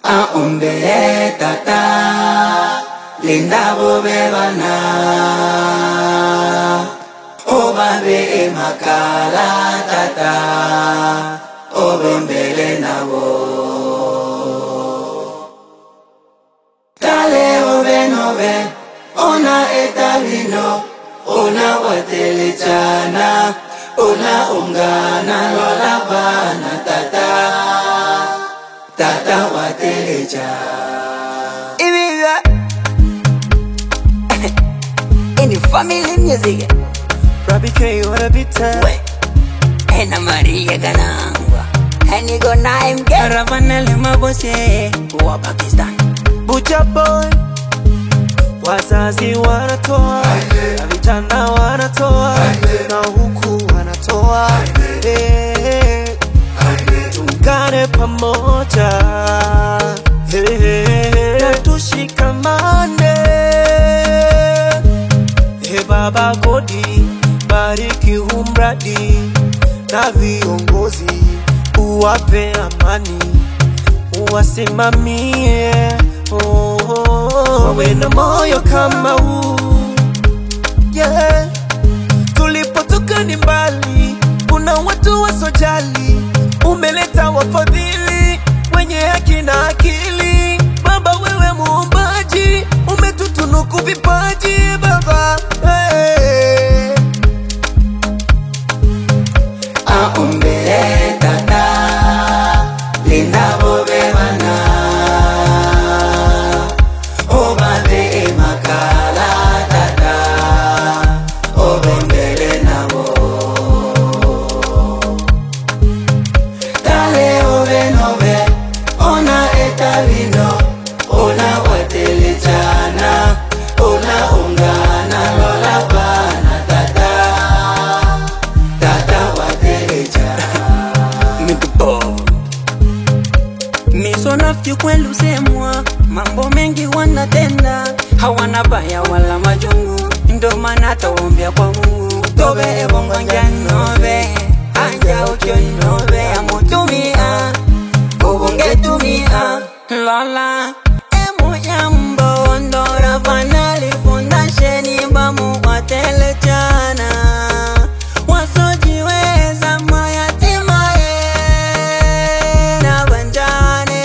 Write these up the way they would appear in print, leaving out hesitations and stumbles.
Aumbele tata linda bobebana obabe makala tata obembele nabo tale obenobe ona etabino ona watelechana ona ungana lola bana tata tata watelecha Ibiza Any family music Rabbi K, what a bit time. Ena Maria Ganangwa Eni go naim get Ravanele mabose Wa Pakistan Bucha boy wazazi wanatoa na vijana wanatoa na huku wanatoa Tungane pamoja na tushikamane Baba Godi bariki humradi na viongozi uwape amani uwasimamie wawe na moyo kama huu yeah. Tulipotoka ni mbali, kuna watu wasojali, umeleta wafadhili wenye haki na akili. Baba wewe muumbaji, umetutunuku vipaji Baba hey. Aumbele tata linda bobebana obabe makala tata obembele nabo tale obenobe ona etabino ona watelechana ona ungana lola bana tata tata watelecha Miso nafti kwelu semwa mambo mengi wanatenda hawana baya wala majungu ndo maana taombea kwa Mungu tobe ebongo njanobe anja ukionobe amutumia ubunge tumia lola emu jambo ndora fanali fundasheni bamu watelechana wasojiweza mayatima na banjane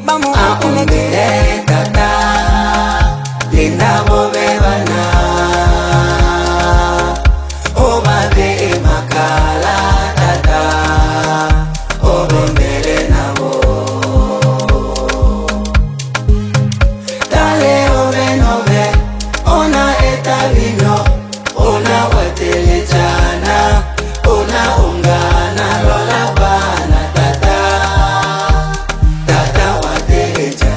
bamu aumbele tata linda bobebana obabe makala tata obembele nabo tale obenobe ona etabino ona watelechana ona ungana lola bana tata tata watelecha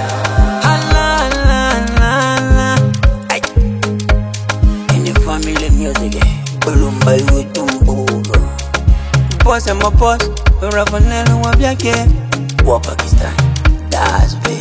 Any family music Bulumba yutumbuga Boss and my boss Ravanele wabyake Wa Pakistan Das be